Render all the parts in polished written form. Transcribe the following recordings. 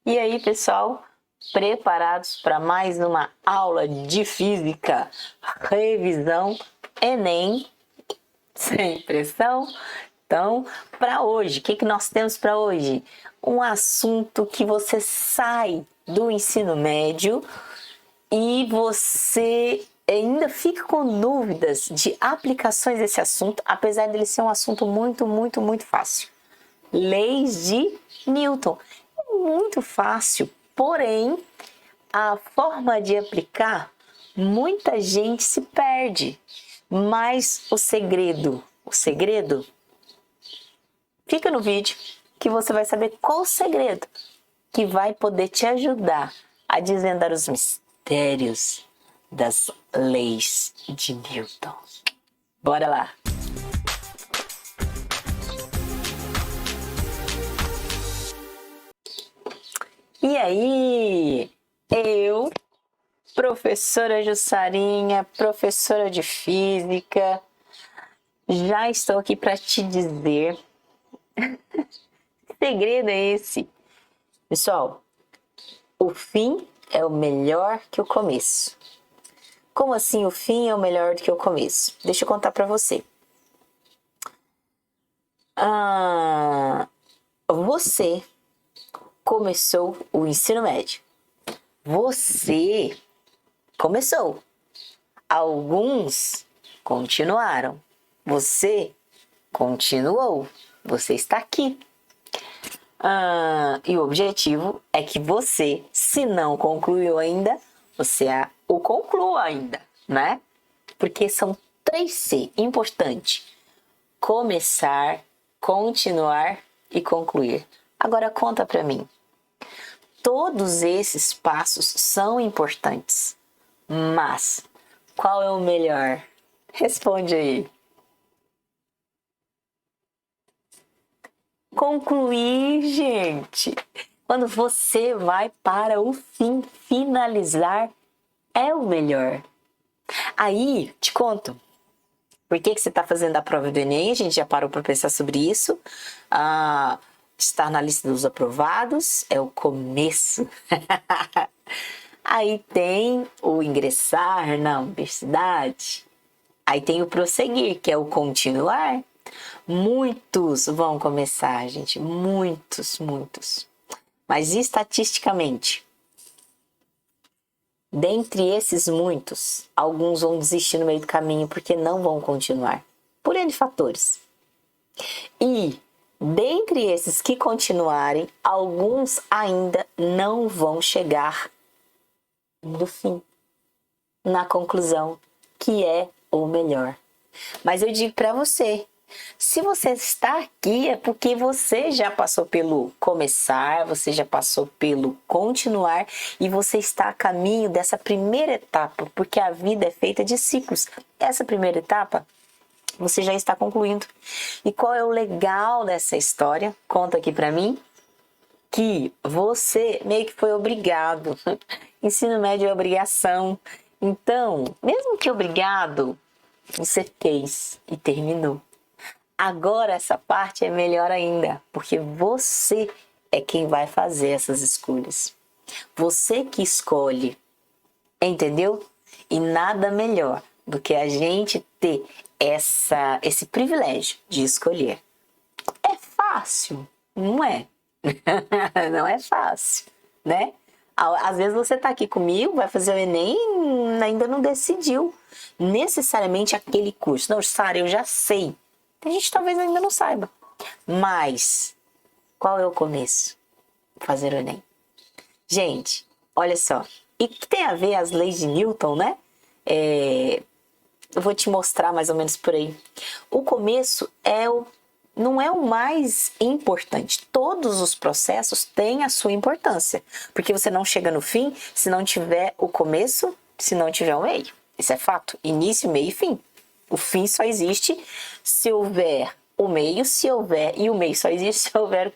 E aí, pessoal, preparados para mais uma aula de física, revisão, Enem, sem pressão? Então, para hoje, o que nós temos para hoje? Um assunto que você sai do ensino médio e você ainda fica com dúvidas de aplicações desse assunto, apesar dele ser um assunto muito fácil. Leis de Newton. É muito fácil, porém, a forma de aplicar, muita gente se perde. Mas o segredo, fica no vídeo que você vai saber qual o segredo que vai poder te ajudar a desvendar os mistérios das leis de Newton. Bora lá! E aí, eu, professora Jussarinha, professora de física, já estou aqui para te dizer que segredo é esse. Pessoal, o fim é o melhor que o começo. Como assim o fim é o melhor do que o começo? Deixa eu contar para você. Você começou o ensino médio. Você começou. Alguns continuaram. Você continuou. Você está aqui. E o objetivo é que você, se não concluiu ainda, você o conclua ainda, né? Porque são 3C, importante. Começar, continuar e concluir. Agora conta para mim. Todos esses passos são importantes, mas qual é o melhor? Responde aí. Concluir, gente. Quando você vai para o fim, finalizar é o melhor. Aí, te conto. Por que você está fazendo a prova do Enem? A gente já parou para pensar sobre isso. Estar na lista dos aprovados é o começo. Aí tem o ingressar na universidade. Aí tem o prosseguir, que é o continuar. Muitos vão começar, gente. Muitos. Mas estatisticamente, dentre esses muitos, alguns vão desistir no meio do caminho porque não vão continuar. Por N fatores. E dentre esses que continuarem, alguns ainda não vão chegar no fim, na conclusão, que é o melhor. Mas eu digo para você, se você está aqui é porque você já passou pelo começar, você já passou pelo continuar e você está a caminho dessa primeira etapa, porque a vida é feita de ciclos. Essa primeira etapa você já está concluindo. E qual é o legal dessa história? Conta aqui para mim. Que você meio que foi obrigado. Ensino médio é obrigação. Então, mesmo que obrigado, você fez e terminou. Agora essa parte é melhor ainda, porque você é quem vai fazer essas escolhas. Você que escolhe, entendeu? E nada melhor do que a gente ter esse privilégio de escolher. É fácil? Não é. Não é fácil, né? Às vezes você tá aqui comigo, vai fazer o Enem e ainda não decidiu necessariamente aquele curso. Não, Sara, eu já sei. Tem gente que talvez ainda não saiba. Mas, qual é o começo? Fazer o Enem. Gente, olha só. E que tem a ver as leis de Newton, né? Eu vou te mostrar mais ou menos por aí. O começo não é o mais importante. Todos os processos têm a sua importância. Porque você não chega no fim se não tiver o começo, se não tiver o meio. Isso é fato. Início, meio e fim. O fim só existe se houver o meio, e o meio só existe se houver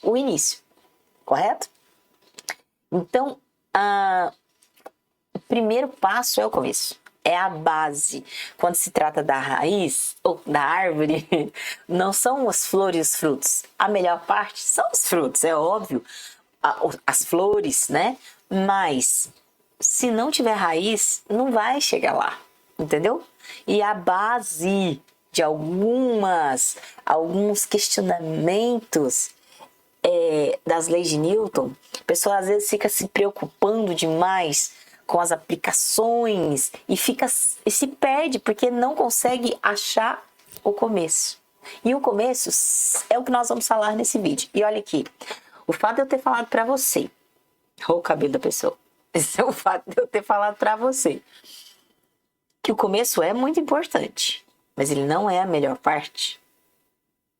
o início. Correto? Então, o primeiro passo é o começo. É a base. Quando se trata da raiz ou da árvore, não são as flores e os frutos. A melhor parte são os frutos, é óbvio. as flores, né? Mas se não tiver raiz, não vai chegar lá, entendeu? E a base de alguns questionamentos das leis de Newton, a pessoa às vezes fica se preocupando demais com as aplicações e se perde porque não consegue achar o começo. E o começo é o que nós vamos falar nesse vídeo. E olha aqui, o fato de eu ter falado para você, ou o cabelo da pessoa, esse é o fato de eu ter falado para você que o começo é muito importante, mas ele não é a melhor parte.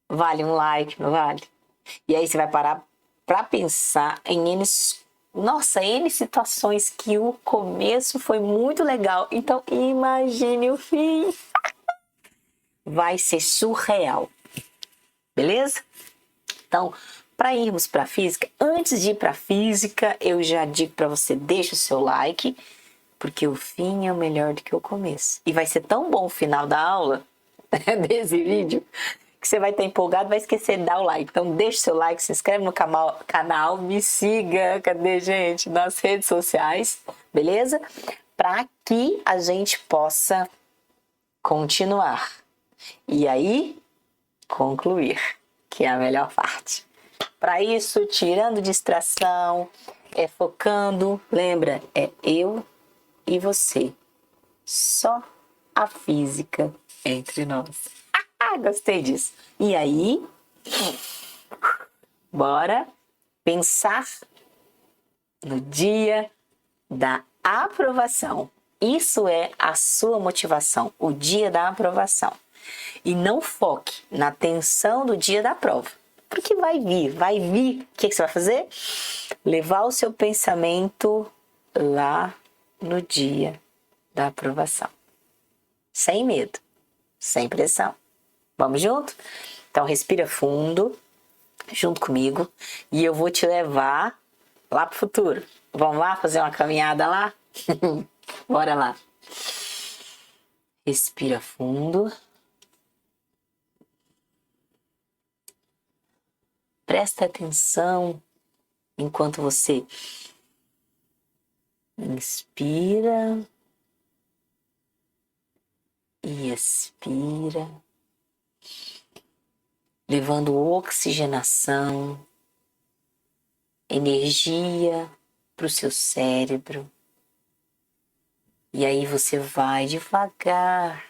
Vale um like, não vale? E aí você vai parar para pensar em N situações que o começo foi muito legal. Então imagine o fim. Vai ser surreal. Beleza? Então, para irmos para a física, antes de ir para a física, eu já digo para você, deixa o seu like, porque o fim é o melhor do que o começo. E vai ser tão bom o final da aula, desse vídeo, que você vai estar empolgado, vai esquecer de dar o like. Então deixa o seu like, se inscreve no canal, me siga, cadê gente? Nas redes sociais, beleza? Para que a gente possa continuar. E aí, concluir, que é a melhor parte. Para isso, tirando distração, focando, lembra, é eu e você. Só a física entre nós. Gostei disso. E aí, bora pensar no dia da aprovação. Isso é a sua motivação, o dia da aprovação. E não foque na tensão do dia da prova. Porque vai vir. O que você vai fazer? Levar o seu pensamento lá no dia da aprovação. Sem medo, sem pressão. Vamos junto? Então respira fundo, junto comigo, e eu vou te levar lá pro futuro. Vamos lá fazer uma caminhada lá? Bora lá. Respira fundo. Presta atenção enquanto você inspira e expira, levando oxigenação, energia para o seu cérebro. E aí você vai devagar,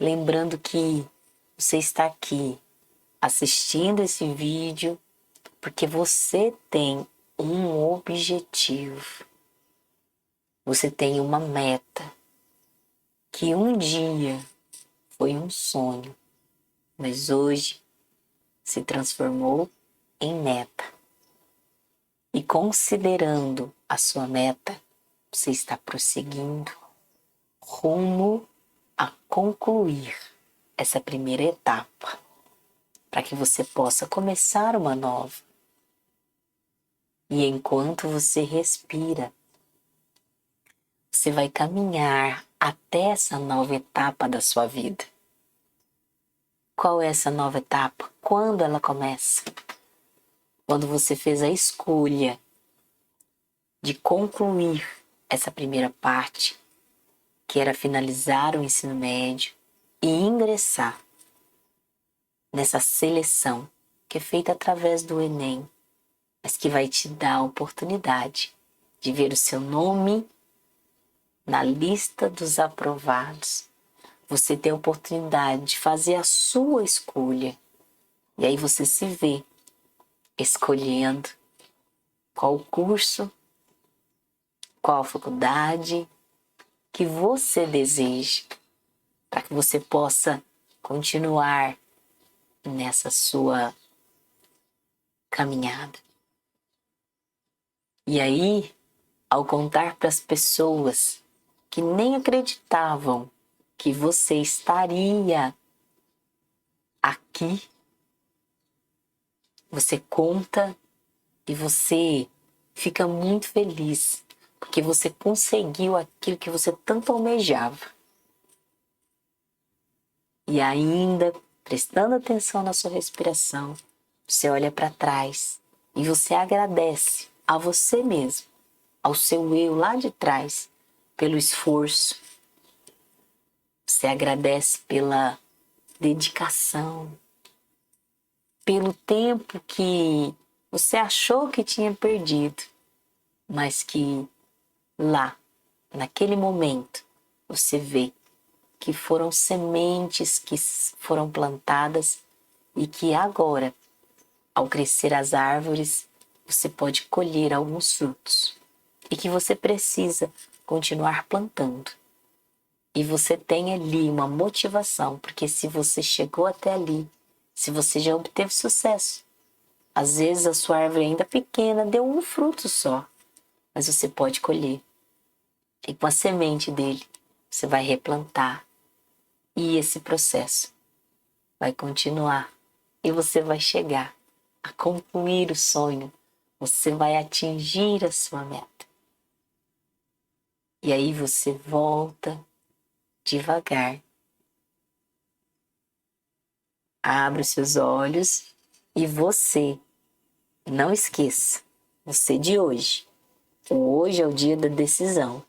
lembrando que você está aqui assistindo esse vídeo porque você tem um objetivo. Você tem uma meta que um dia foi um sonho, mas hoje se transformou em meta. E considerando a sua meta, você está prosseguindo rumo a concluir essa primeira etapa, para que você possa começar uma nova. E enquanto você respira, você vai caminhar até essa nova etapa da sua vida. Qual é essa nova etapa? Quando ela começa? Quando você fez a escolha de concluir essa primeira parte, que era finalizar o ensino médio e ingressar nessa seleção que é feita através do Enem, mas que vai te dar a oportunidade de ver o seu nome na lista dos aprovados. Você tem a oportunidade de fazer a sua escolha. E aí você se vê escolhendo qual curso, qual faculdade que você deseja, para que você possa continuar nessa sua caminhada. E aí, ao contar para as pessoas que nem acreditavam que você estaria aqui, você conta e você fica muito feliz, porque você conseguiu aquilo que você tanto almejava. E ainda, prestando atenção na sua respiração, você olha para trás e você agradece a você mesmo, ao seu eu lá de trás, pelo esforço. Você agradece pela dedicação, pelo tempo que você achou que tinha perdido, mas que lá, naquele momento, você vê que foram sementes que foram plantadas e que agora, ao crescer as árvores, você pode colher alguns frutos e que você precisa continuar plantando. E você tem ali uma motivação, porque se você chegou até ali, se você já obteve sucesso, às vezes a sua árvore ainda pequena deu um fruto só, mas você pode colher. E com a semente dele, você vai replantar. E esse processo vai continuar. E você vai chegar a concluir o sonho. Você vai atingir a sua meta. E aí você volta devagar. Abre os seus olhos e você, não esqueça, você de hoje. Hoje é o dia da decisão.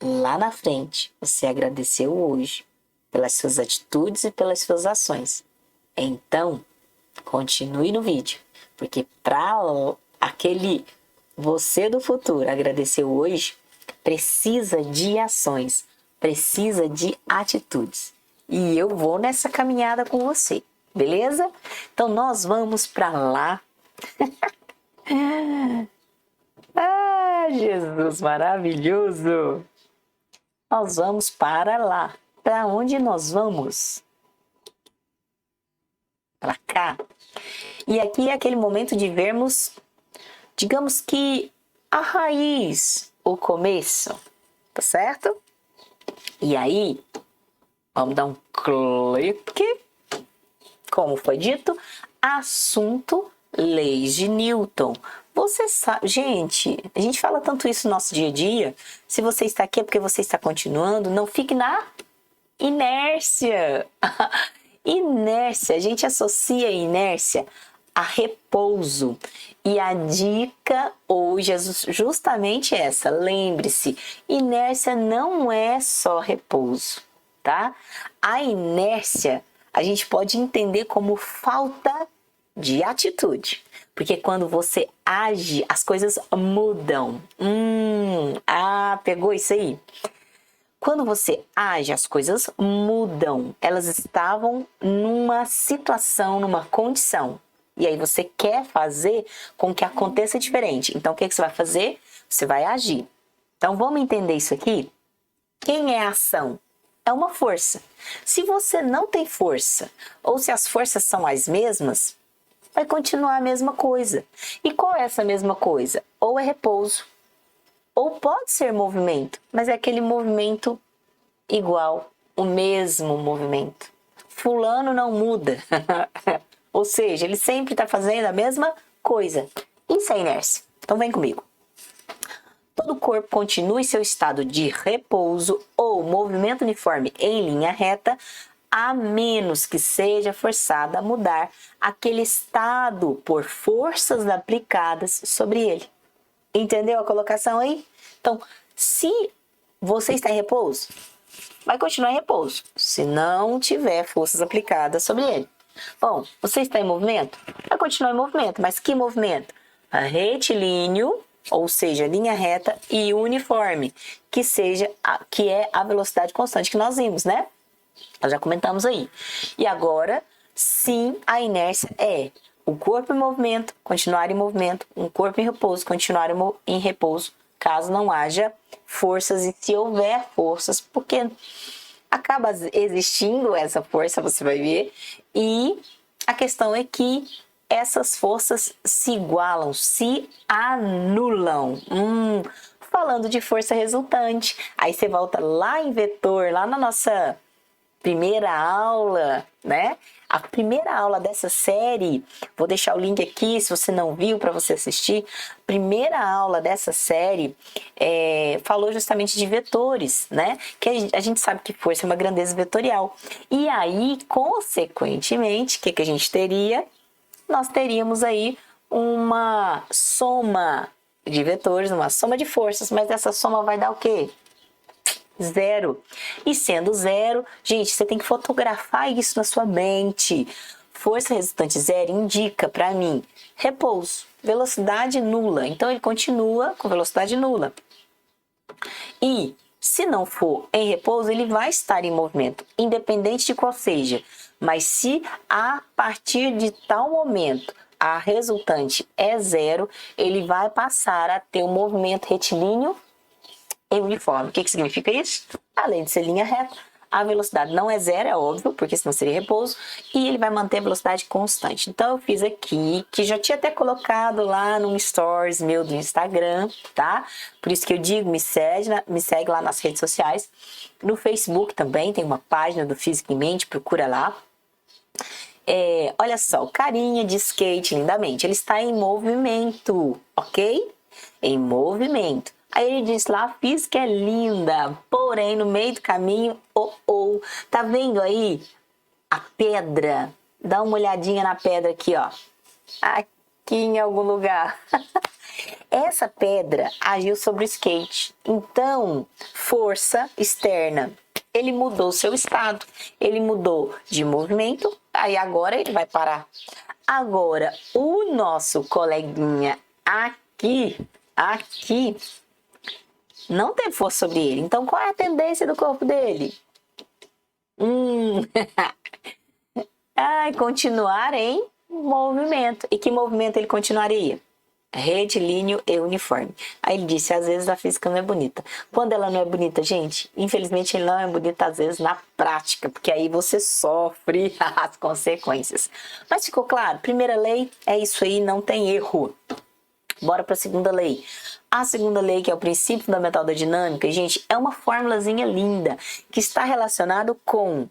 Lá na frente, você agradeceu hoje pelas suas atitudes e pelas suas ações. Então, continue no vídeo, porque para aquele você do futuro agradecer hoje, precisa de ações, precisa de atitudes. E eu vou nessa caminhada com você, beleza? Então nós vamos para lá. Ah, Jesus maravilhoso! Nós vamos para lá. Para onde nós vamos? Para cá. E aqui é aquele momento de vermos, digamos que a raiz, o começo, tá certo? E aí, vamos dar um clique. Como foi dito, assunto leis de Newton. Você sabe, gente, a gente fala tanto isso no nosso dia a dia. Se você está aqui é porque você está continuando, não fique na inércia. Inércia, a gente associa inércia a repouso. E a dica hoje é justamente essa. Lembre-se, inércia não é só repouso, tá? A inércia a gente pode entender como falta de atitude. Porque quando você age, as coisas mudam. Pegou isso aí? Quando você age, as coisas mudam. Elas estavam numa situação, numa condição. E aí você quer fazer com que aconteça diferente. Então, o que você vai fazer? Você vai agir. Então, vamos entender isso aqui? Quem é a ação? É uma força. Se você não tem força, ou se as forças são as mesmas, vai continuar a mesma coisa. E qual é essa mesma coisa? Ou é repouso, ou pode ser movimento, mas é aquele movimento igual, o mesmo movimento. Fulano não muda. Ou seja, ele sempre está fazendo a mesma coisa. Isso é inércia. Então vem comigo. Todo o corpo continua em seu estado de repouso ou movimento uniforme em linha reta, a menos que seja forçado a mudar aquele estado por forças aplicadas sobre ele. Entendeu a colocação aí? Então, se você está em repouso, vai continuar em repouso, se não tiver forças aplicadas sobre ele. Bom, você está em movimento? Vai continuar em movimento, mas que movimento? Retilíneo, ou seja, linha reta, e uniforme, que é a velocidade constante que nós vimos, né? Nós já comentamos aí. E agora, sim, a inércia é o corpo em movimento, continuar em movimento, um corpo em repouso, continuar em repouso, caso não haja forças, e se houver forças, porque acaba existindo essa força, você vai ver, e a questão é que essas forças se igualam, se anulam. Falando de força resultante, aí você volta lá em vetor, lá na nossa primeira aula, né? A primeira aula dessa série, vou deixar o link aqui se você não viu para você assistir. Primeira aula dessa série falou justamente de vetores, né? Que a gente sabe que força é uma grandeza vetorial. E aí, consequentemente, o que a gente teria? Nós teríamos aí uma soma de vetores, uma soma de forças, mas essa soma vai dar o quê? Zero. E sendo zero, gente, você tem que fotografar isso na sua mente. Força resultante zero indica para mim repouso, velocidade nula. Então ele continua com velocidade nula. E se não for em repouso, ele vai estar em movimento, independente de qual seja. Mas se a partir de tal momento a resultante é zero, ele vai passar a ter um movimento retilíneo e uniforme. O que significa isso? Além de ser linha reta, a velocidade não é zero, é óbvio, porque senão seria repouso, e ele vai manter a velocidade constante. Então eu fiz aqui, que já tinha até colocado lá no stories meu do Instagram, tá? Por isso que eu digo, me segue lá nas redes sociais. No Facebook também tem uma página do Física em Mente, procura lá. Olha só, o carinha de skate lindamente, ele está em movimento, ok? Em movimento. Aí ele diz lá, a física é linda, porém no meio do caminho, tá vendo aí a pedra? Dá uma olhadinha na pedra aqui, ó. Aqui em algum lugar. Essa pedra agiu sobre o skate. Então, força externa. Ele mudou seu estado. Ele mudou de movimento, aí agora ele vai parar. Agora, o nosso coleguinha aqui, não teve força sobre ele. Então, qual é a tendência do corpo dele? Continuar em movimento. E que movimento ele continuaria? Retilíneo e uniforme. Aí ele disse, às vezes a física não é bonita. Quando ela não é bonita, gente, infelizmente ele não é bonita às vezes na prática, porque aí você sofre as consequências. Mas ficou claro? Primeira lei é isso aí, não tem erro. Bora para a segunda lei. A segunda lei, que é o princípio fundamental da dinâmica, gente, é uma formulazinha linda que está relacionado com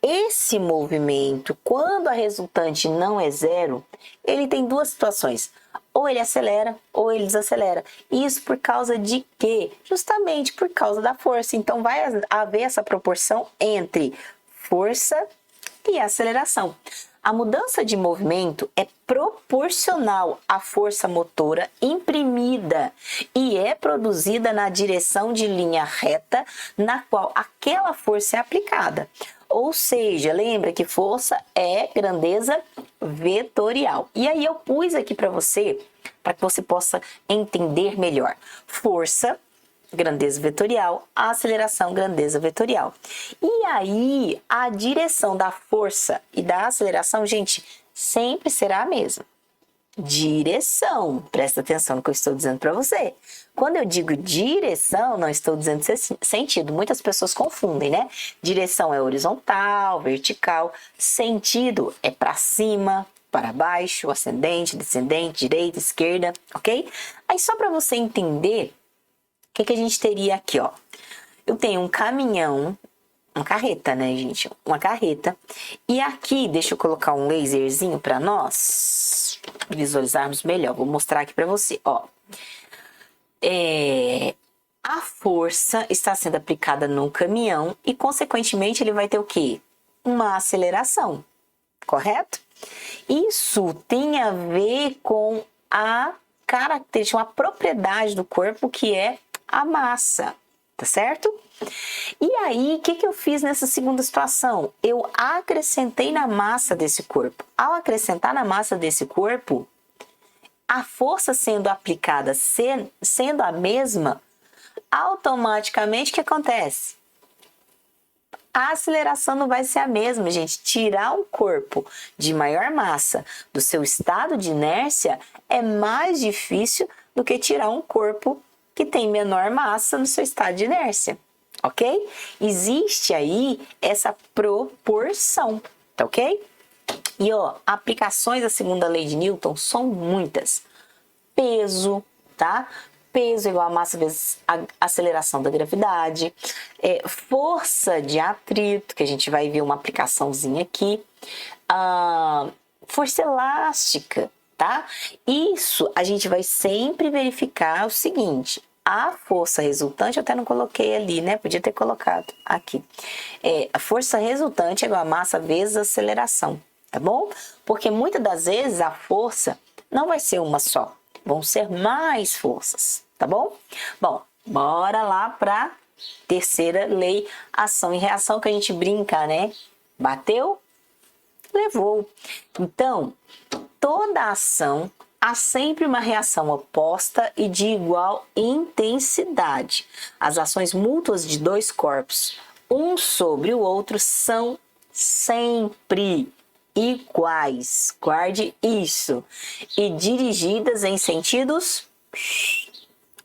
esse movimento. Quando a resultante não é zero, ele tem duas situações. Ou ele acelera ou ele desacelera. Isso por causa de quê? Justamente por causa da força. Então vai haver essa proporção entre força e aceleração. A mudança de movimento é proporcional à força motora imprimida e é produzida na direção de linha reta na qual aquela força é aplicada. Ou seja, lembra que força é grandeza vetorial. E aí eu pus aqui para você que você possa entender melhor. Força, grandeza vetorial, aceleração, grandeza vetorial. E aí, a direção da força e da aceleração, gente, sempre será a mesma. Direção, presta atenção no que eu estou dizendo para você. Quando eu digo direção, não estou dizendo sentido. Muitas pessoas confundem, né? Direção é horizontal, vertical. Sentido é para cima, para baixo, ascendente, descendente, direita, esquerda, ok? Aí só para você entender, o que a gente teria aqui, ó? Eu tenho um caminhão, uma carreta, né, gente? Uma carreta. E aqui, deixa eu colocar um laserzinho para nós visualizarmos melhor. Vou mostrar aqui para você, ó. A força está sendo aplicada no caminhão e, consequentemente, ele vai ter o quê? Uma aceleração, correto? Isso tem a ver com a característica, uma propriedade do corpo que é a massa, tá certo? E aí, o que eu fiz nessa segunda situação? Eu acrescentei na massa desse corpo. Ao acrescentar na massa desse corpo, a força sendo aplicada sendo a mesma, automaticamente o que acontece? A aceleração não vai ser a mesma, gente. Tirar um corpo de maior massa do seu estado de inércia é mais difícil do que tirar um corpo que tem menor massa no seu estado de inércia, ok? Existe aí essa proporção, tá ok? E ó, aplicações da segunda lei de Newton são muitas. Peso, tá? Peso igual a massa vezes a aceleração da gravidade. Força de atrito, que a gente vai ver uma aplicaçãozinha aqui. Força elástica, tá? Isso a gente vai sempre verificar o seguinte. A força resultante, eu até não coloquei ali, né? Podia ter colocado aqui. A força resultante é igual a massa vezes a aceleração, tá bom? Porque muitas das vezes a força não vai ser uma só, vão ser mais forças, tá bom? Bom, bora lá para terceira lei, ação e reação, que a gente brinca, né? Bateu, levou. Então, toda ação há sempre uma reação oposta e de igual intensidade. As ações mútuas de dois corpos, um sobre o outro, são sempre iguais. Guarde isso. E dirigidas em sentidos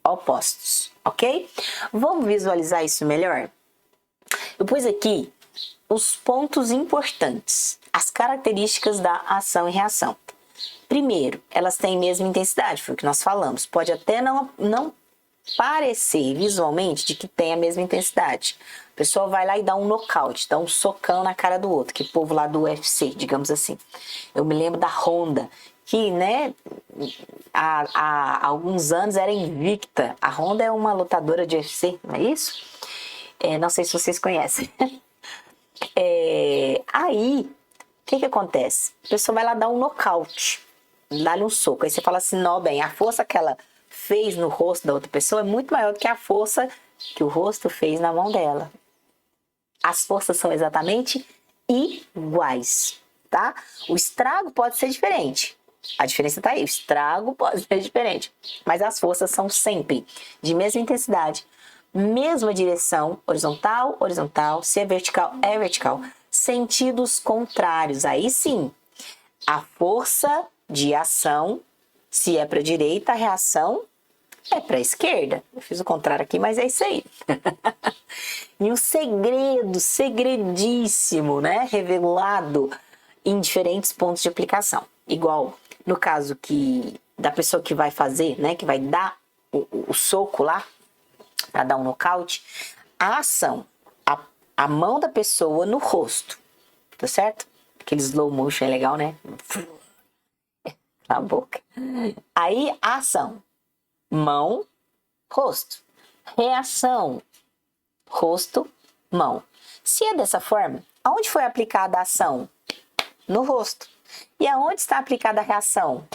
opostos, ok? Vamos visualizar isso melhor? Eu pus aqui os pontos importantes, as características da ação e reação. Primeiro, elas têm a mesma intensidade, foi o que nós falamos. Pode até não parecer visualmente de que tem a mesma intensidade. A pessoa vai lá e dá um nocaute, dá um socão na cara do outro, que povo lá do UFC, digamos assim. Eu me lembro da Honda, que, né, há alguns anos era invicta. A Honda é uma lutadora de UFC, não é isso? Não sei se vocês conhecem. Aí, o que acontece? A pessoa vai lá dar um nocaute, dá-lhe um soco. Aí você fala assim, não, bem, a força que ela fez no rosto da outra pessoa é muito maior do que a força que o rosto fez na mão dela. As forças são exatamente iguais, tá? O estrago pode ser diferente. A diferença tá aí, o estrago pode ser diferente. Mas as forças são sempre de mesma intensidade, mesma direção, horizontal, horizontal, se é vertical, é vertical. Sentidos contrários, aí sim, a força de ação, se é para a direita, a reação é para a esquerda. Eu fiz o contrário aqui, mas é isso aí. E o segredo, segredíssimo, né, revelado em diferentes pontos de aplicação. Igual no caso da pessoa que vai fazer, né, que vai dar o soco lá, para dar um nocaute, a ação, a mão da pessoa no rosto, tá certo? Aquele slow motion é legal, né? Na boca. Aí, a ação, mão, rosto. Reação, rosto, mão. Se é dessa forma, aonde foi aplicada a ação? No rosto. E aonde está aplicada a reação?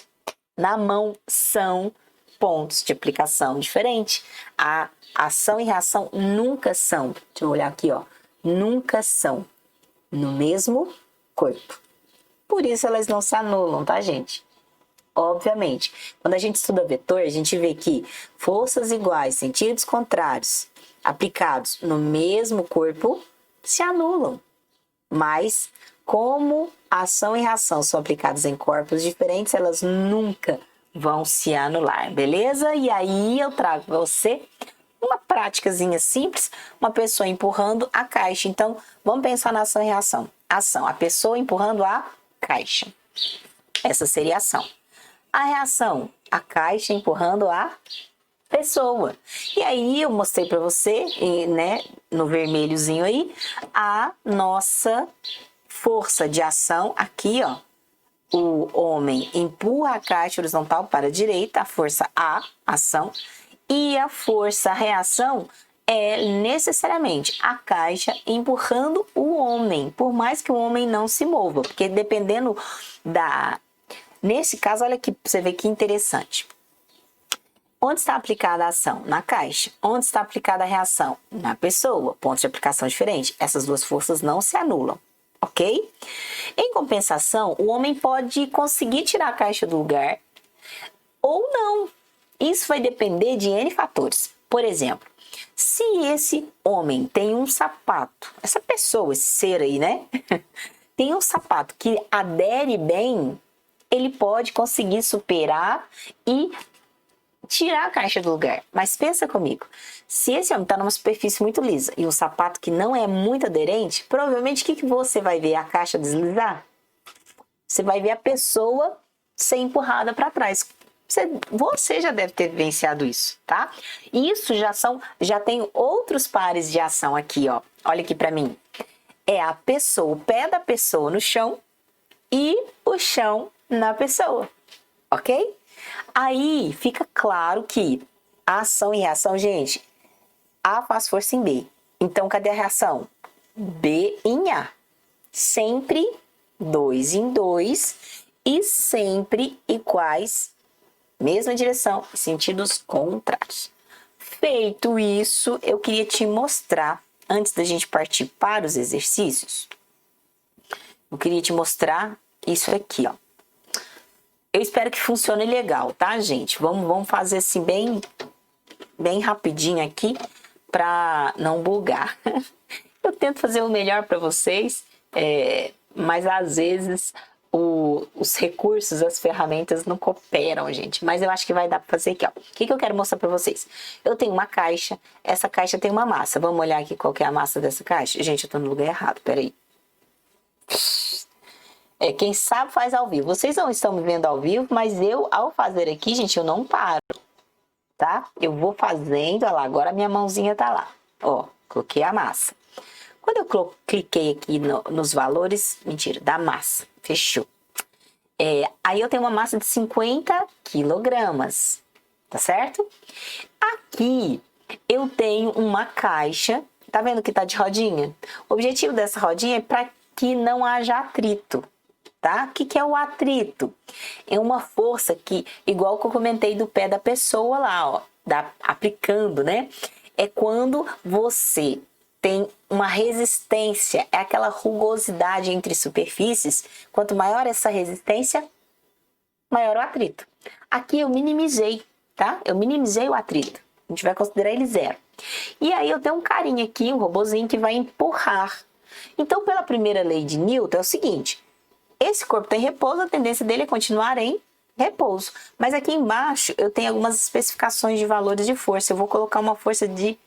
Na mão. São pontos de aplicação diferentes. A ação e reação nunca são, deixa eu olhar aqui, ó, nunca são no mesmo corpo. Por isso elas não se anulam, tá, gente? Obviamente, quando a gente estuda vetor, a gente vê que forças iguais, sentidos contrários, aplicados no mesmo corpo, se anulam. Mas, como ação e reação são aplicadas em corpos diferentes, elas nunca vão se anular, beleza? E aí eu trago para você uma práticazinha simples, uma pessoa empurrando a caixa. Então, vamos pensar na ação e reação. Ação, a pessoa empurrando a caixa. Essa seria a ação. A reação, a caixa empurrando a pessoa. E aí eu mostrei para você, né, no vermelhozinho aí, a nossa força de ação aqui, ó. O homem empurra a caixa horizontal para a direita, a força A, ação, e a força, a reação, é necessariamente a caixa empurrando o homem, por mais que o homem não se mova, porque dependendo da... Nesse caso, olha aqui, você vê que interessante. Onde está aplicada a ação? Na caixa. Onde está aplicada a reação? Na pessoa. Pontos de aplicação diferentes. Essas duas forças não se anulam, ok? Em compensação, o homem pode conseguir tirar a caixa do lugar ou não. Isso vai depender de N fatores. Por exemplo, se esse homem tem um sapato, essa pessoa, esse ser aí, né? Tem um sapato que adere bem, ele pode conseguir superar e tirar a caixa do lugar. Mas pensa comigo, se esse homem está numa superfície muito lisa e um sapato que não é muito aderente, provavelmente o que você vai ver? A caixa deslizar? Você vai ver a pessoa ser empurrada para trás. Você já deve ter vivenciado isso, tá? Isso já tem outros pares de ação aqui, ó. Olha aqui para mim. É a pessoa, o pé da pessoa no chão e o chão na pessoa, ok? Aí fica claro que a ação e reação, gente, A faz força em B. Então, cadê a reação? B em A. Sempre 2 em 2 e sempre iguais, mesma direção, sentidos contrários. Feito isso, eu queria te mostrar, antes da gente partir para os exercícios, eu queria te mostrar isso aqui, ó. Eu espero que funcione legal, tá, gente? Vamos fazer assim bem rapidinho aqui para não bugar. Eu tento fazer o melhor para vocês, mas às vezes os recursos, as ferramentas não cooperam, gente. Mas eu acho que vai dar para fazer aqui, ó. O que eu quero mostrar para vocês? Eu tenho uma caixa, essa caixa tem uma massa. Vamos olhar aqui qual que é a massa dessa caixa? Gente, eu tô no lugar errado, peraí. Quem sabe faz ao vivo. Vocês não estão me vendo ao vivo, mas eu, ao fazer aqui, gente, eu não paro, tá? Eu vou fazendo, olha lá, agora a minha mãozinha tá lá. Ó, coloquei a massa. Quando eu cliquei aqui nos valores, mentira, da massa, fechou. Aí eu tenho uma massa de 50 quilogramas, tá certo? Aqui eu tenho uma caixa, tá vendo que tá de rodinha? O objetivo dessa rodinha é para que não haja atrito, tá? O que é o atrito? É uma força que, igual que eu comentei do pé da pessoa lá, ó, aplicando, né? É quando você tem uma resistência, é aquela rugosidade entre superfícies. Quanto maior essa resistência, maior o atrito. Aqui eu minimizei, tá? Eu minimizei o atrito. A gente vai considerar ele zero. E aí eu tenho um carinha aqui, um robozinho que vai empurrar. Então, pela primeira lei de Newton, é o seguinte: esse corpo tem repouso, a tendência dele é continuar em repouso. Mas aqui embaixo eu tenho algumas especificações de valores de força. Eu vou colocar uma força de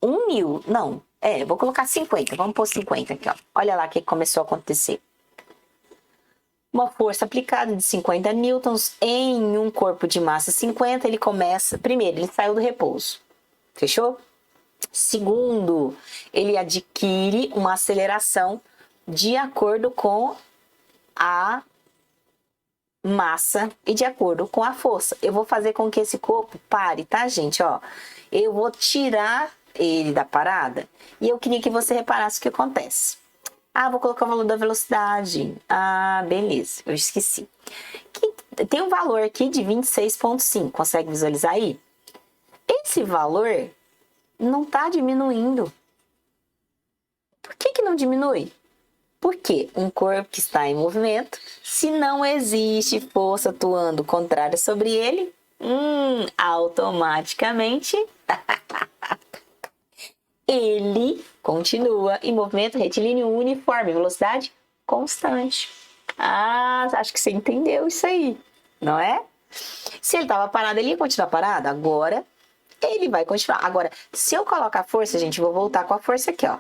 1.000, não, vou colocar 50, vamos pôr 50 aqui, ó. Olha lá o que começou a acontecer. Uma força aplicada de 50 newtons em um corpo de massa 50, ele começa, primeiro, ele saiu do repouso, fechou? Segundo, ele adquire uma aceleração de acordo com a massa e de acordo com a força. Eu vou fazer com que esse corpo pare, tá, gente? Ó, eu vou tirar ele da parada e eu queria que você reparasse o que acontece. Vou colocar o valor da velocidade. Beleza, eu esqueci. Tem um valor aqui de 26,5. Consegue visualizar aí? Esse valor não está diminuindo. Por que não diminui? Porque um corpo que está em movimento, se não existe força atuando contrária sobre ele, automaticamente ele continua em movimento retilíneo uniforme, velocidade constante. Acho que você entendeu isso aí, não é? Se ele estava parado, ele ia continuar parado. Agora, ele vai continuar. Agora, se eu colocar força, gente, vou voltar com a força aqui, ó.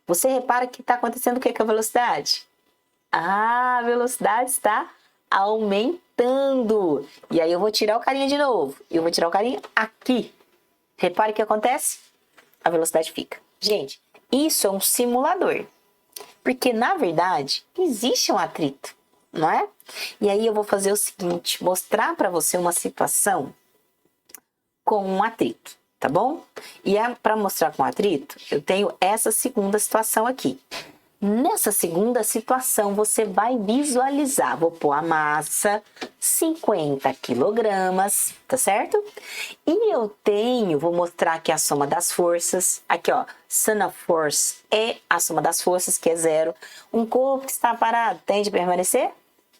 Você repara que está acontecendo o que com a velocidade? A velocidade está aumentando. E aí eu vou tirar o carinha de novo. E eu vou tirar o carinha aqui. Repare o que acontece? A velocidade fica. Gente, isso é um simulador. Porque, na verdade, existe um atrito, não é? E aí eu vou fazer o seguinte, mostrar para você uma situação com um atrito, tá bom? E para mostrar com atrito, eu tenho essa segunda situação aqui. Nessa segunda situação, você vai visualizar. Vou pôr a massa, 50 quilogramas, tá certo? E eu vou mostrar aqui a soma das forças. Aqui, ó, sum of force é a soma das forças, que é zero. Um corpo que está parado, tende a permanecer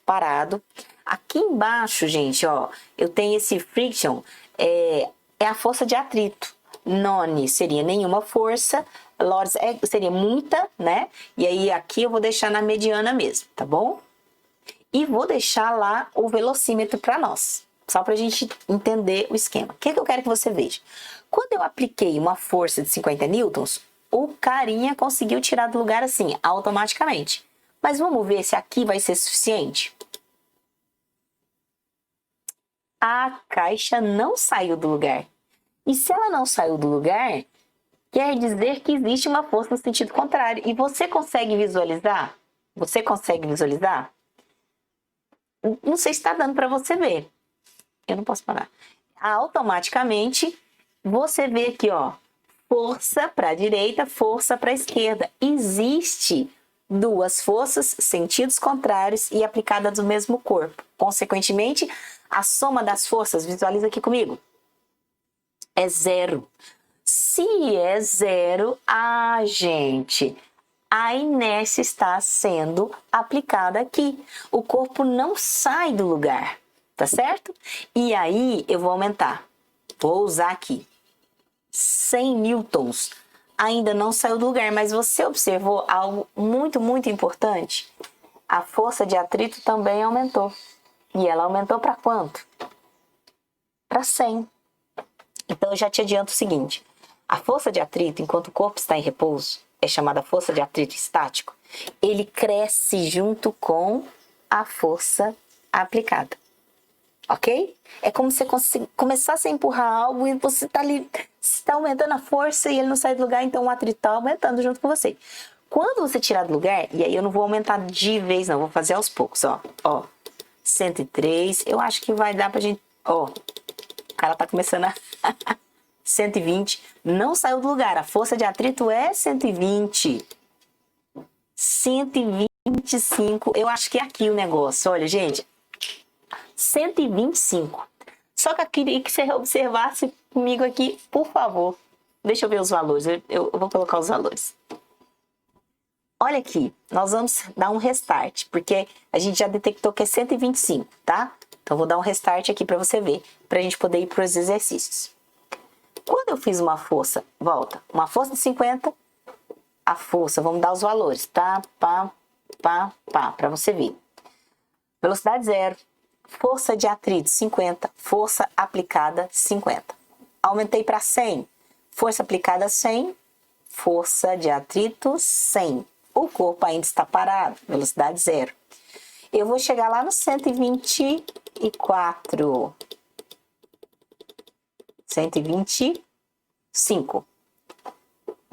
parado. Aqui embaixo, gente, ó, eu tenho esse friction, é a força de atrito. None seria nenhuma força, Lords seria muita, né? E aí aqui eu vou deixar na mediana mesmo, tá bom? E vou deixar lá o velocímetro para nós, só para a gente entender o esquema. O que eu quero que você veja? Quando eu apliquei uma força de 50 newtons, o carinha conseguiu tirar do lugar assim, automaticamente. Mas vamos ver se aqui vai ser suficiente? A caixa não saiu do lugar. E se ela não saiu do lugar, quer dizer que existe uma força no sentido contrário. E você consegue visualizar? Você consegue visualizar? Não sei se está dando para você ver. Eu não posso parar. Automaticamente, você vê aqui, ó, força para a direita, força para a esquerda. Existe duas forças, sentidos contrários e aplicadas do mesmo corpo. Consequentemente, a soma das forças, visualiza aqui comigo, é zero. Se é zero, gente, a inércia está sendo aplicada aqui. O corpo não sai do lugar, tá certo? E aí eu vou aumentar. Vou usar aqui 100 newtons. Ainda não saiu do lugar, mas você observou algo muito, muito importante? A força de atrito também aumentou. E ela aumentou para quanto? Para 100. Então eu já te adianto o seguinte. A força de atrito, enquanto o corpo está em repouso, é chamada força de atrito estático. Ele cresce junto com a força aplicada. Ok? É como se você começasse a empurrar algo e você está ali, está aumentando a força e ele não sai do lugar, então o atrito está aumentando junto com você. Quando você tirar do lugar, e aí eu não vou aumentar de vez não, vou fazer aos poucos, ó. 103, eu acho que vai dar pra gente, o cara tá começando a 120, não saiu do lugar, a força de atrito é 120. 125, eu acho que é aqui o negócio, olha gente, 125. Só que eu queria que você observasse comigo aqui, por favor. Deixa eu ver os valores, eu vou colocar os valores. Olha aqui, nós vamos dar um restart, porque a gente já detectou que é 125, tá? Então vou dar um restart aqui para você ver, para a gente poder ir para os exercícios. Quando eu fiz uma força, volta, uma força de 50, a força, vamos dar os valores, tá? Para você ver. Velocidade 0. Força de atrito 50, força aplicada 50. Aumentei para 100, força aplicada 100, força de atrito 100. O corpo ainda está parado, velocidade 0. Eu vou chegar lá no 124. 125.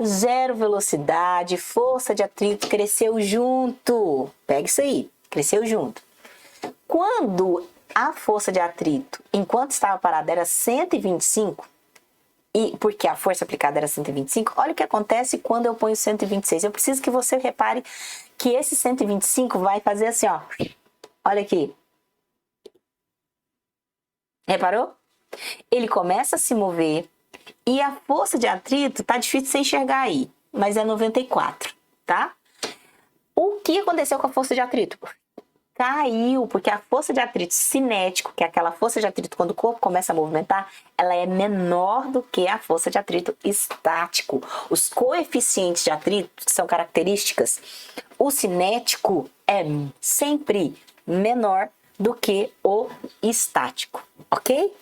Zero velocidade, força de atrito cresceu junto. Pega isso aí, cresceu junto. Quando a força de atrito, enquanto estava parada, era 125, e porque a força aplicada era 125, olha o que acontece quando eu ponho 126. Eu preciso que você repare que esse 125 vai fazer assim, ó. Olha aqui. Reparou? Ele começa a se mover e a força de atrito tá difícil de você enxergar aí, mas é 94, tá? O que aconteceu com a força de atrito? Caiu, porque a força de atrito cinético, que é aquela força de atrito quando o corpo começa a movimentar, ela é menor do que a força de atrito estático. Os coeficientes de atrito, que são características, o cinético é sempre menor do que o estático, ok?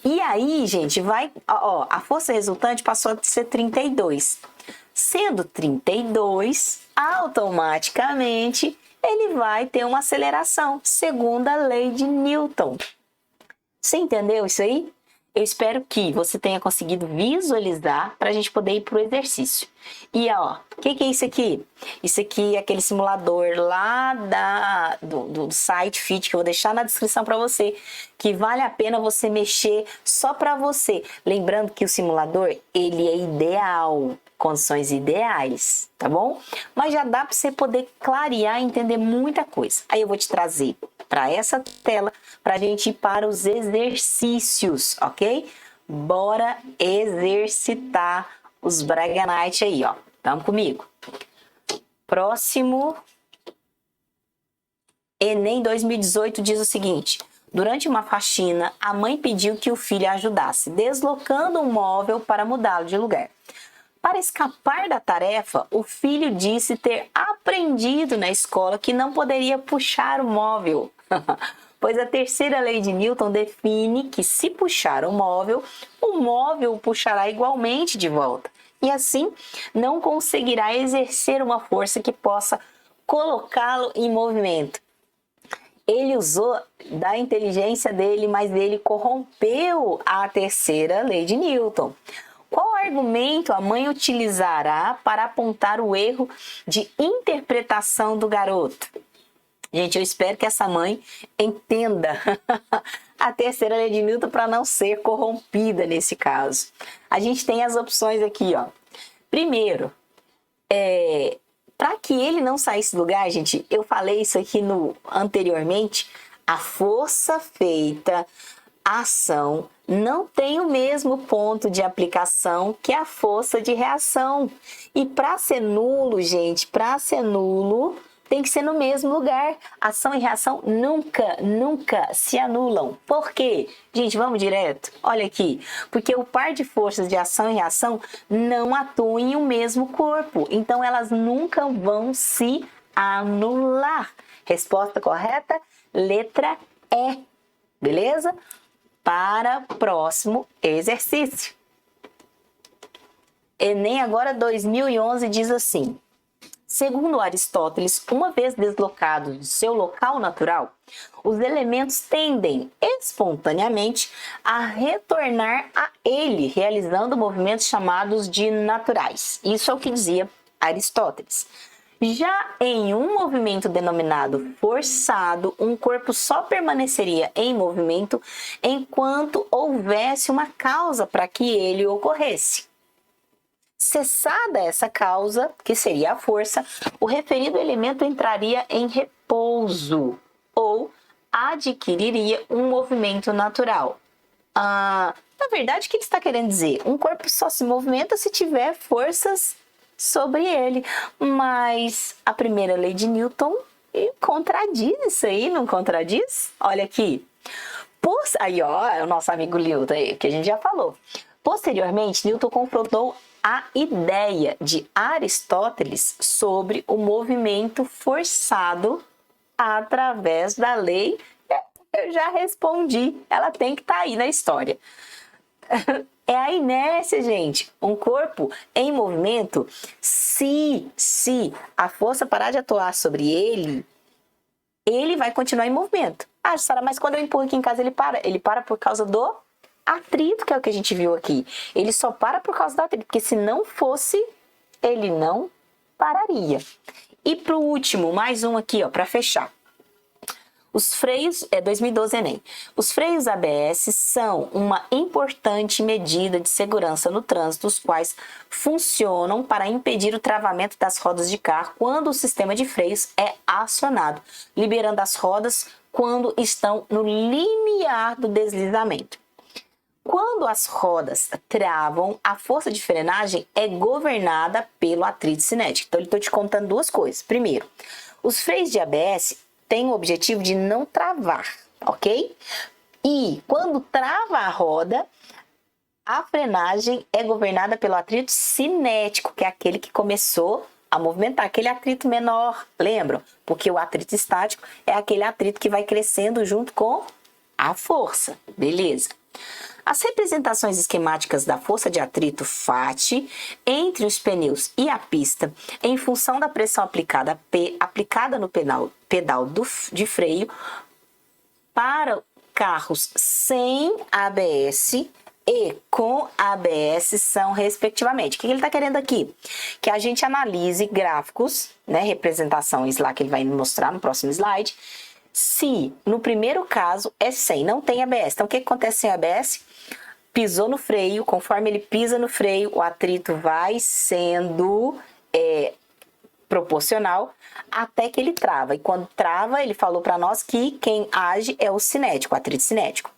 E aí, gente, a força resultante passou a ser 32. Sendo 32, automaticamente ele vai ter uma aceleração, segundo a lei de Newton. Você entendeu isso aí? Eu espero que você tenha conseguido visualizar para a gente poder ir para o exercício. E ó, o que é isso aqui? Isso aqui é aquele simulador lá do site Fit, que eu vou deixar na descrição para você, que vale a pena você mexer só para você. Lembrando que o simulador, ele é ideal, condições ideais, tá bom? Mas já dá para você poder clarear e entender muita coisa. Aí eu vou te trazer para essa tela para a gente ir para os exercícios, ok? Bora exercitar os Braganite aí, ó. Vamos comigo. Próximo Enem 2018 diz o seguinte: durante uma faxina, a mãe pediu que o filho a ajudasse, deslocando um móvel para mudá-lo de lugar. Para escapar da tarefa, o filho disse ter aprendido na escola que não poderia puxar o móvel, pois a terceira lei de Newton define que se puxar o móvel o puxará igualmente de volta, e assim não conseguirá exercer uma força que possa colocá-lo em movimento. Ele usou da inteligência dele, mas ele corrompeu a terceira lei de Newton. Qual argumento a mãe utilizará para apontar o erro de interpretação do garoto? Gente, eu espero que essa mãe entenda a terceira lei de Newton para não ser corrompida nesse caso. A gente tem as opções aqui, ó. Primeiro, para que ele não saísse do lugar, gente, eu falei isso aqui anteriormente, a força feita, a ação, não tem o mesmo ponto de aplicação que a força de reação. E para ser nulo, gente, para ser nulo, tem que ser no mesmo lugar. Ação e reação nunca se anulam. Por quê? Gente, vamos direto? Olha aqui. Porque o par de forças de ação e reação não atuam em um mesmo corpo. Então, elas nunca vão se anular. Resposta correta? Letra E. Beleza? Para o próximo exercício. Enem agora 2011 diz assim: segundo Aristóteles, uma vez deslocados de seu local natural, os elementos tendem espontaneamente a retornar a ele, realizando movimentos chamados de naturais. Isso é o que dizia Aristóteles. Já em um movimento denominado forçado, um corpo só permaneceria em movimento enquanto houvesse uma causa para que ele ocorresse. Cessada essa causa, que seria a força, o referido elemento entraria em repouso ou adquiriria um movimento natural. Na verdade, o que ele está querendo dizer? Um corpo só se movimenta se tiver forças sobre ele, mas a primeira lei de Newton contradiz isso aí, não contradiz? Olha aqui, aí ó, é o nosso amigo Newton aí, que a gente já falou. Posteriormente, Newton confrontou a ideia de Aristóteles sobre o movimento forçado através da lei. Eu já respondi, ela tem que estar aí na história. É a inércia, gente. Um corpo em movimento, se a força parar de atuar sobre ele, ele vai continuar em movimento. Sara, mas quando eu empurro aqui em casa, ele para? Ele para por causa do atrito, que é o que a gente viu aqui. Ele só para por causa do atrito, porque se não fosse, ele não pararia. E pro último, mais um aqui, ó, para fechar. Os freios, 2012 Enem. Os freios ABS são uma importante medida de segurança no trânsito, os quais funcionam para impedir o travamento das rodas de carro quando o sistema de freios é acionado, liberando as rodas quando estão no limiar do deslizamento. Quando as rodas travam, a força de frenagem é governada pelo atrito cinético. Então, eu estou te contando duas coisas. Primeiro, os freios de ABS têm o objetivo de não travar, ok? E quando trava a roda, a frenagem é governada pelo atrito cinético, que é aquele que começou a movimentar, aquele atrito menor, lembram? Porque o atrito estático é aquele atrito que vai crescendo junto com a força, beleza? As representações esquemáticas da força de atrito FAT entre os pneus e a pista, em função da pressão aplicada no pedal de freio, para carros sem ABS e com ABS são respectivamente. O que ele está querendo aqui? Que a gente analise gráficos, né, representações lá que ele vai mostrar no próximo slide. Se no primeiro caso é sem, não tem ABS. Então o que acontece sem ABS? Pisou no freio, conforme ele pisa no freio, o atrito vai sendo proporcional até que ele trava. E quando trava, ele falou para nós que quem age é o cinético, o atrito cinético.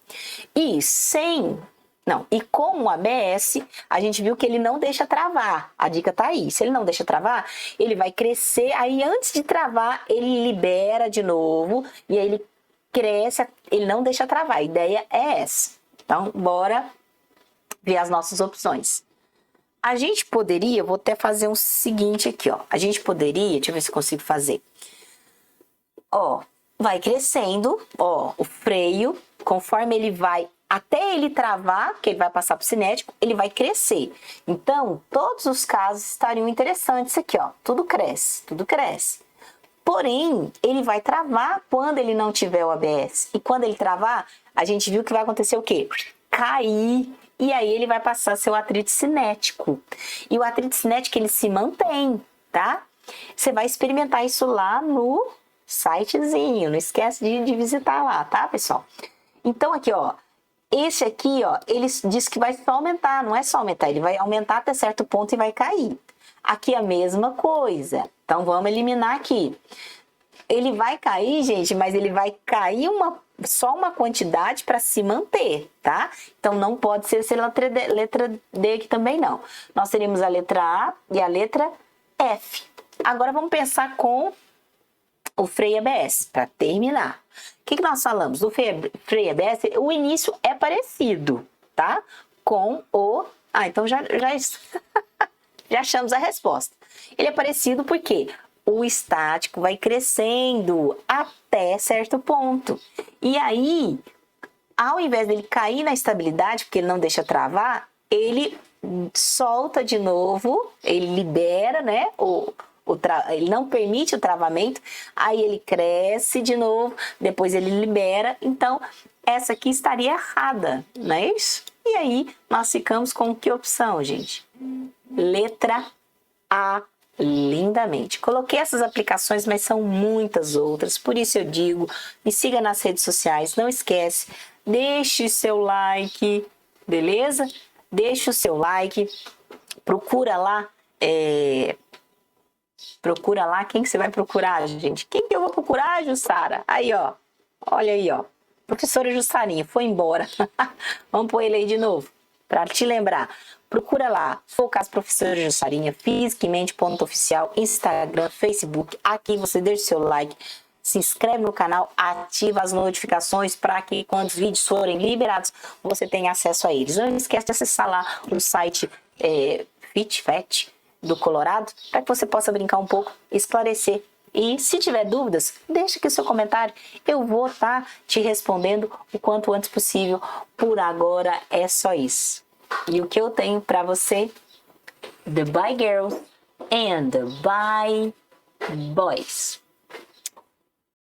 E com o ABS, a gente viu que ele não deixa travar. A dica tá aí. Se ele não deixa travar, ele vai crescer. Aí antes de travar, ele libera de novo. E aí ele cresce, ele não deixa travar. A ideia é essa. Então, bora ver as nossas opções. A gente poderia, vou até fazer o seguinte aqui, ó. A gente poderia, deixa eu ver se eu consigo fazer. Ó, vai crescendo, ó, o freio, conforme ele vai, até ele travar, que ele vai passar pro cinético, ele vai crescer. Então, todos os casos estariam interessantes aqui, ó. Tudo cresce, tudo cresce. Porém, ele vai travar quando ele não tiver o ABS. E quando ele travar, a gente viu que vai acontecer o quê? Cair. E aí ele vai passar seu atrito cinético. E o atrito cinético, ele se mantém, tá? Você vai experimentar isso lá no sitezinho. Não esquece de visitar lá, tá, pessoal? Então, aqui, ó. Esse aqui, ó, ele diz que vai só aumentar. Não é só aumentar, ele vai aumentar até certo ponto e vai cair. Aqui a mesma coisa. Então vamos eliminar aqui. Ele vai cair, gente, mas ele vai cair só uma quantidade para se manter, tá? Então não pode ser letra D aqui também não. Nós teríamos a letra A e a letra F. Agora vamos pensar com o freio ABS, para terminar. O que nós falamos? Do freio ABS, o início é parecido, tá? Com o... então já achamos a resposta. Ele é parecido porque o estático vai crescendo até certo ponto. E aí, ao invés dele cair na estabilidade, porque ele não deixa travar, ele solta de novo, ele libera, né? Ele não permite o travamento, aí ele cresce de novo, depois ele libera. Então, essa aqui estaria errada, não é isso? E aí, nós ficamos com que opção, gente? Letra A, lindamente. Coloquei essas aplicações, mas são muitas outras, por isso eu digo, me siga nas redes sociais, não esquece, deixe seu like, beleza? Deixe o seu like, procura lá, quem que você vai procurar, gente? Quem que eu vou procurar, Jussara? Aí, ó, olha aí, ó, professora Jussarinha, foi embora. Vamos pôr ele aí de novo, para te lembrar. Procura lá, Focas Professora Jussarinha, Fisicamente.oficial, Instagram, Facebook. Aqui você deixa o seu like, se inscreve no canal, ativa as notificações para que quando os vídeos forem liberados, você tenha acesso a eles. Não esquece de acessar lá o site FitFat do Colorado, para que você possa brincar um pouco, esclarecer. E se tiver dúvidas, deixa aqui o seu comentário. Eu vou estar te respondendo o quanto antes possível. Por agora é só isso. E o que eu tenho para você? The Bye Girls and the Bye Boys.